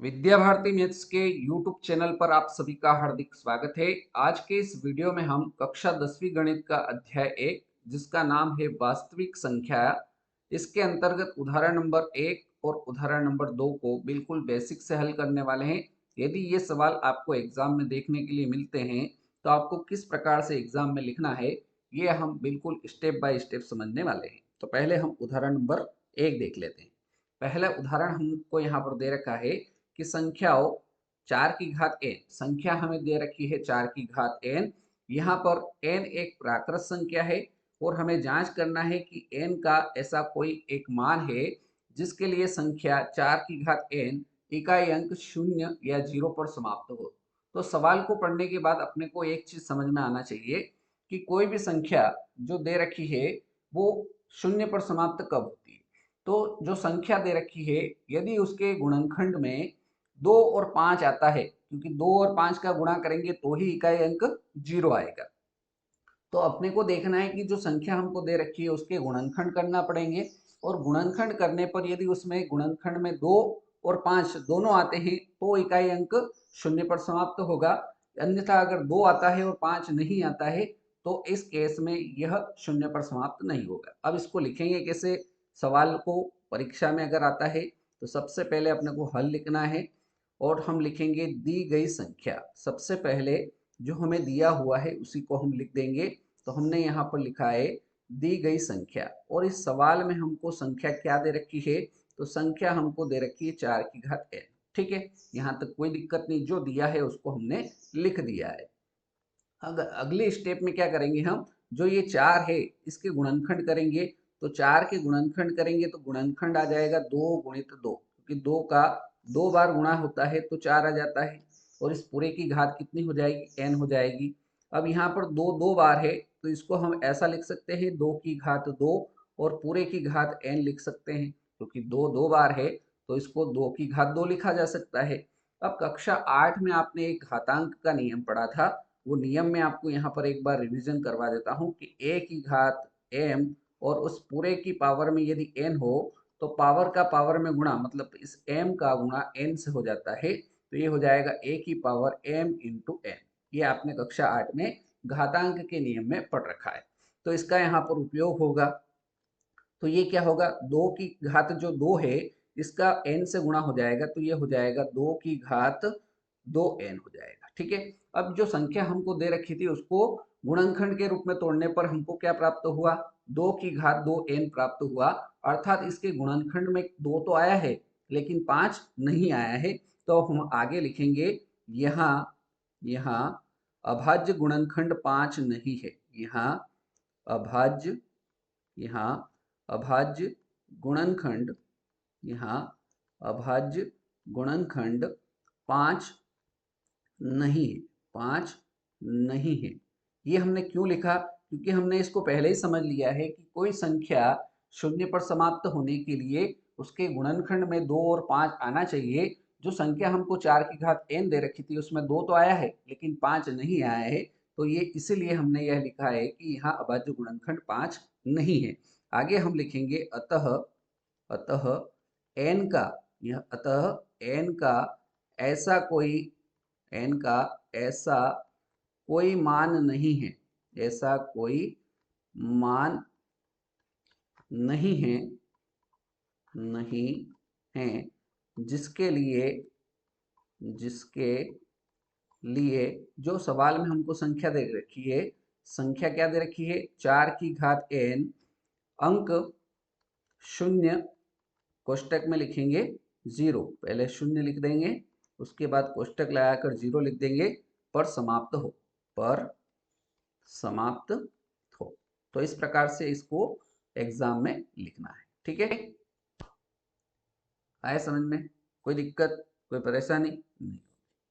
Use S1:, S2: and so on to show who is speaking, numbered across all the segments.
S1: Vidya Bharati maths के YouTube channel पर आप सभी का हार्दिक स्वागत है। आज के इस वीडियो में हम कक्षा 10वीं गणित का अध्याय 1 जिसका नाम है वास्तविक संख्या, इसके अंतर्गत उदाहरण नंबर 1 और उदाहरण नंबर 2 को बिल्कुल बेसिक से हल करने वाले हैं। यदि ये सवाल आपको एग्जाम में देखने के लिए मिलते हैं तो आपको किस प्रकार से एग्जाम में लिखना है ये हम बिल्कुल स्टेप बाय स्टेप समझने वाले हैं। तो पहले हम उदाहरण नंबर 1 देख लेते हैं। पहला उदाहरण हमको यहाँ पर दे रखा है कि संख्याओं 4 की घात n, संख्या हमें दे रखी है 4 की घात n। यहाँ पर n एक प्राकृत संख्या है और हमें जांच करना है कि n का ऐसा कोई एक मान है जिसके लिए संख्या 4 की घात n इकाई अंक 0 या 0 पर समाप्त हो। तो सवाल को पढ़ने के बाद अपने को एक चीज समझ में आना चाहिए कि कोई भी संख्या जो दे रखी है वो 0 पर समाप्त कब होती है। तो जो संख्या दे रखी है यदि उसके गुणनखंड में 2 और 5 आता है, क्योंकि 2 और 5 का गुणा करेंगे तो ही इकाई अंक 0 आएगा। तो अपने को देखना है कि जो संख्या हमको दे रखी है उसके गुणनखंड करना पड़ेंगे और गुणनखंड करने पर यदि उसमें गुणनखंड में 2 और 5 दोनों आते हैं तो इकाई अंक 0 पर समाप्त होगा। अन्यथा अगर 2 आता है और 5 नहीं आता है तो इस केस में यह 0 पर समाप्त नहीं होगा। अब इसको लिखेंगे कैसे? सवाल को परीक्षा में अगर आता है तो सबसे पहले अपने को हल लिखना है और हम लिखेंगे दी गई संख्या। सबसे पहले जो हमें दिया हुआ है उसी को हम लिख देंगे। तो हमने यहाँ पर लिखा है दी गई संख्या और इस सवाल में हमको संख्या क्या दे रखी है? तो संख्या हमको दे रखी है 4 की घात n। ठीक है, यहाँ तक कोई दिक्कत नहीं, जो दिया है उसको हमने लिख दिया है। अगर अगले स्टेप में क्या करेंगे, हम जो ये 4 है इसके गुणनखंड करेंगे। तो 4 के गुणनखंड करेंगे तो गुणनखंड आ जाएगा 2 गुणित 2, क्योंकि 2 का 2 बार गुणा होता है तो 4 आ जाता है और इस पूरे की घात कितनी हो जाएगी? n हो जाएगी। अब यहाँ पर 2 2 बार है तो इसको हम ऐसा लिख सकते हैं 2 की घात 2 और पूरे की घात n लिख सकते हैं, क्योंकि 2 2 बार है तो इसको 2 की घात 2 लिखा जा सकता है। अब कक्षा 8 में आपने एक घातांक का नियम पढ़ा था, वो नियम में आपको यहाँ पर एक बार रिवीजन करवा देता हूँ कि a की घात m और उस पूरे की पावर में यदि n हो तो पावर का पावर में गुणा, मतलब इस m का गुणा n से हो जाता है तो ये हो जाएगा a की पावर m इंटू n। ये आपने कक्षा 8 में घातांक के नियम में पढ़ रखा है, तो इसका यहाँ पर उपयोग होगा। तो ये क्या होगा? 2 की घात जो 2 है इसका n से गुणा हो जाएगा तो ये हो जाएगा 2 की घात 2n हो जाएगा। ठीक है, अब जो संख्या हमको दे रखी थी उसको गुणनखंड के रूप में तोड़ने पर हमको क्या प्राप्त हुआ? 2 की घात 2n प्राप्त हुआ। अर्थात इसके गुणनखंड में 2 तो आया है लेकिन 5 नहीं आया है। तो हम आगे लिखेंगे यहाँ यहाँ अभाज्य गुणनखंड 5 नहीं है। यहाँ अभाज्य यहाँ अभाज्य गुणनखंड यहाँ अभाज्य गुणनखंड 5 नहीं है, 5 नहीं है। ये हमने क्यों लिखा? क्योंकि हमने इसको पहले ही समझ लिया है कि कोई संख्या 0 पर समाप्त होने के लिए उसके गुणनखंड में 2 और 5 आना चाहिए। जो संख्या हमको 4 की घात n दे रखी थी उसमें 2 तो आया है लेकिन 5 नहीं आया है, तो ये इसीलिए हमने यह लिखा है कि यहाँ अभाज्य गुणनखंड 5 नहीं है। आगे हम लिखेंगे अतः अतः n का यह अतः n का ऐसा कोई n का ऐसा कोई मान नहीं है, ऐसा कोई मान नहीं है, नहीं है जिसके लिए जिसके लिए जो सवाल में हमको संख्या दे रखी है, संख्या क्या दे रखी है? 4 की घात n अंक 0 कोष्टक में लिखेंगे 0, पहले 0 लिख देंगे उसके बाद कोष्टक लगाकर 0 लिख देंगे, पर समाप्त हो, पर समाप्त हो। तो इस प्रकार से इसको एग्जाम में लिखना है। ठीक है, आया समझ में? कोई दिक्कत, कोई परेशानी नहीं?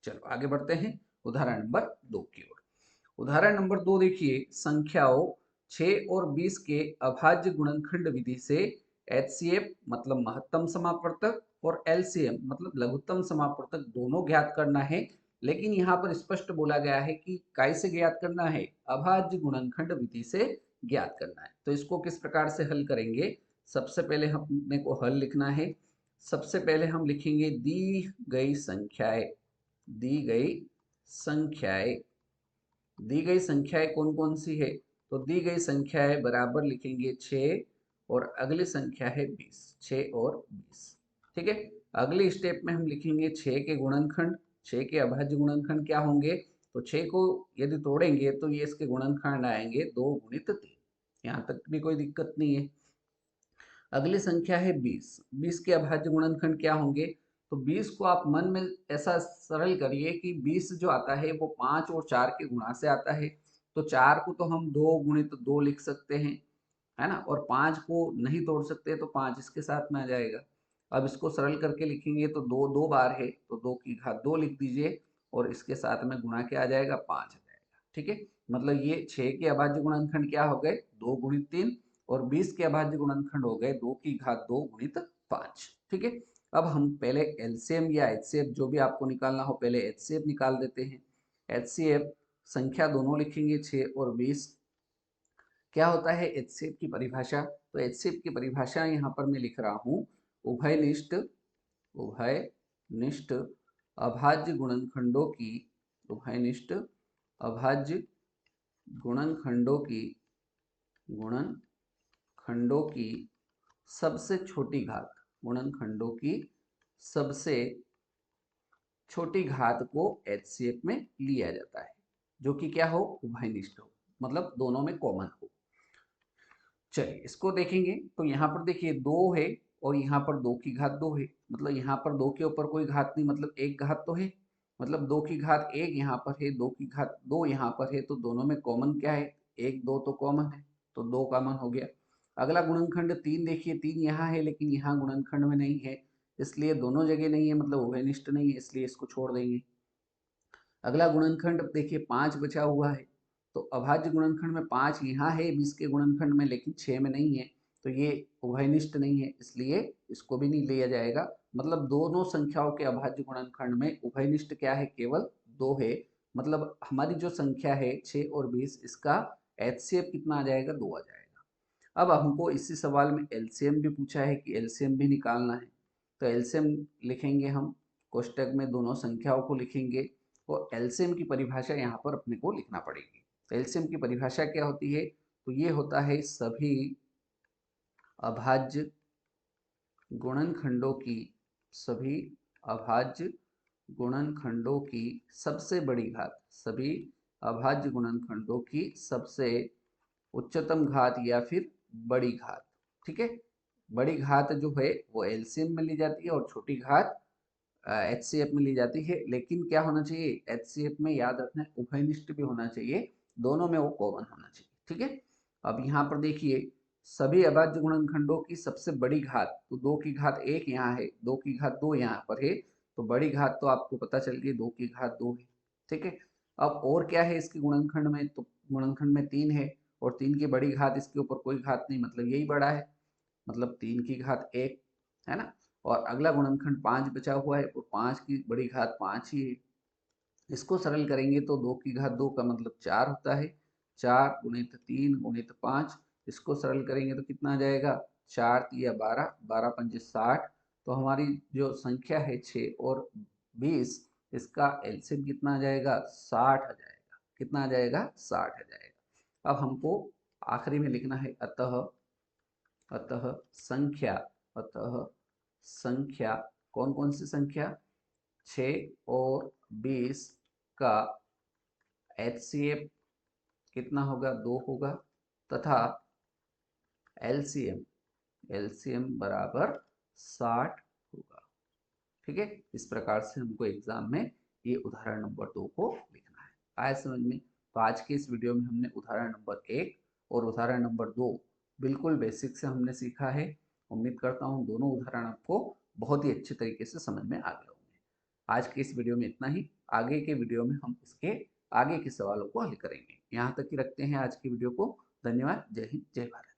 S1: चलो आगे बढ़ते हैं उदाहरण नंबर 2 की ओर। उदाहरण नंबर 2 देखिए, संख्याओं 6 और 20 के अभाज्य गुणनखंड विधि से एचसीएफ मतलब महत्तम समापवर्तक और एलसीएम मतलब लघुत्तम समापवर्तक दोनों ज्ञात करना है। लेकिन यहाँ पर स्पष्ट बोला गया है कि कैसे ज्ञात करना है? अभाज्य गुणनखंड विधि से ज्ञात करना है। तो इसको किस प्रकार से हल करेंगे? सबसे पहले हमने को हल लिखना है सबसे पहले हम लिखेंगे दी गई संख्याएं। दी गई संख्याएं, दी गई संख्याएं कौन कौन सी है? तो दी गई संख्याएं बराबर लिखेंगे 6 और अगली संख्या है 20। 6 और 20, ठीक है। अगले स्टेप में हम लिखेंगे 6 के गुणनखंड। 6 के अभाज्य गुणनखंड क्या होंगे? तो 6 को यदि तोड़ेंगे तो ये इसके गुणनखंड आएंगे 2 गुणित 3। यहाँ तक भी कोई दिक्कत नहीं है। अगली संख्या है 20। 20 के अभाज्य गुणनखंड क्या होंगे? तो 20 को आप मन में ऐसा सरल करिए कि 20 जो आता है वो 5 और 4 के गुणा से आता है। तो 4 को तो हम 2 गुणित 2 लिख सकते हैं, है ना, और 5 को नहीं तोड़ सकते तो 5 इसके साथ में आ जाएगा। अब इसको सरल करके लिखेंगे तो 2 दो बार है तो 2 की घात 2 लिख दीजिए और इसके साथ में गुणा क्या आ जाएगा? 5 आ जाएगा, ठीक है। मतलब ये 6 के अभाज्य गुणनखंड क्या हो गए? 2 गुणित 3 और 20 के अभाज्य गुणनखंड हो गए 2 की घात 2 गुणित 5, ठीक है। अब हम पहले एलसीएम या एचसीएफ जो भी आपको निकालना हो पहले एचसीएफ निकाल देते हैं। एचसीएफ संख्या दोनों लिखेंगे 6 और 20। क्या होता है एचसीएफ की परिभाषा? तो एचसीएफ की परिभाषा यहाँ पर मैं लिख रहा हूँ, उभयनिष्ठ उभयनिष्ठ अभाज्य गुणनखंडों की, उभयनिष्ठ अभाज्य गुणनखंडों की सबसे छोटी घात, गुणनखंडों की सबसे छोटी घात को एचसीएफ में लिया जाता है, जो कि क्या हो? उभयनिष्ठ हो, मतलब दोनों में कॉमन हो। चलिए इसको देखेंगे तो यहाँ पर देखिए 2 है और यहाँ पर 2 की घात 2 है। मतलब यहाँ पर 2 के ऊपर कोई घात नहीं, मतलब एक घात तो है। मतलब 2 की घात 1 यहाँ पर है, 2 की घात 2 यहाँ पर है, तो दोनों में कॉमन क्या है? 1 2 तो कॉमन है, तो 2 कॉमन हो गया। अगला गुणनखंड 3 देखिए, 3 यहाँ है लेकिन यहाँ गुणनखंड में नहीं है, इसलिए दोनों जगह नहीं है, मतलब उभयनिष्ठ नहीं है, इसलिए इसको छोड़ देंगे। अगला गुणनखंड देखिए 5 बचा हुआ है, तो अभाज्य गुणनखंड में 5 यहाँ है 20 के गुणनखंड में, लेकिन 6 में नहीं है, तो ये उभयनिष्ठ नहीं है, इसलिए इसको भी नहीं लिया जाएगा। मतलब दोनों संख्याओं के अभाज्य गुणनखंड में उभयनिष्ठ क्या है? केवल 2 है। मतलब हमारी जो संख्या है 6 और 20, इसका एचसीएफ कितना आ जाएगा? 2 आ जाएगा। अब हमको इसी सवाल में एलसीएम भी पूछा है कि एलसीएम भी निकालना है, तो एलसीएम लिखेंगे हम, कोष्टक में दोनों संख्याओं को लिखेंगे और एलसीएम की परिभाषा यहाँ पर अपने को लिखना पड़ेगी। तो एलसीएम की परिभाषा क्या होती है? तो ये होता है सभी अभाज्य गुणनखंडों की, सभी अभाज्य गुणनखंडों की सबसे बड़ी घात, सभी अभाज्य गुणनखंडों की सबसे उच्चतम घात या फिर बड़ी घात, ठीक है। बड़ी घात जो है वो एलसीएम में ली जाती है और छोटी घात एचसीएफ में ली जाती है। लेकिन क्या होना चाहिए? एचसीएफ में याद रखना उभयनिष्ठ भी होना चाहिए, दोनों में वो कॉमन होना चाहिए, ठीक है। अब यहाँ पर देखिए सभी अभाज्य गुणनखंडों की सबसे बड़ी घात, तो 2 की घात 1 यहाँ है, 2 की घात 2 यहाँ पर है, तो बड़ी घात तो आपको पता चल गई 2 की घात 2 है, ठीक है। अब और क्या है इसके गुणनखंड में? तो गुणनखंड में 3 है और 3 की बड़ी घात, इसके ऊपर कोई घात नहीं, मतलब यही बड़ा है, मतलब 3 की घात 1, है ना। और अगला गुणनखंड 5 बचा हुआ है और 5 की बड़ी घात 5 ही है। इसको सरल करेंगे तो 2 की घात 2 का मतलब 4 होता है, 4 गुणित 3 गुणित 5, इसको सरल करेंगे तो कितना आ जाएगा? 4 तिया 12, 12 पंजे 60। तो हमारी जो संख्या है 6 और 20, इसका एलसीएम कितना आ जाएगा? 60 आ जाएगा। कितना आ जाएगा? 60 आ जाएगा। अब हमको आखिरी में लिखना है अतः, अतः संख्या, अतः संख्या कौन कौन सी संख्या? 6 और 20 का एचसीएफ कितना होगा? 2 होगा, तथा एलसीएम, एलसीएम बराबर 60 होगा, ठीक है। इस प्रकार से हमको एग्जाम में ये उदाहरण नंबर 2 को लिखना है। आया समझ में? तो आज के इस वीडियो में हमने उदाहरण नंबर 1 और उदाहरण नंबर 2 बिल्कुल बेसिक से हमने सीखा है। उम्मीद करता हूँ दोनों उदाहरण आपको बहुत ही अच्छे तरीके से समझ में आ गए होंगे। आज के इस वीडियो में इतना ही। आगे के वीडियो में हम इसके आगे के सवालों को हल करेंगे। यहाँ तक ही रखते हैं आज की वीडियो को। धन्यवाद। जय हिंद, जय भारत।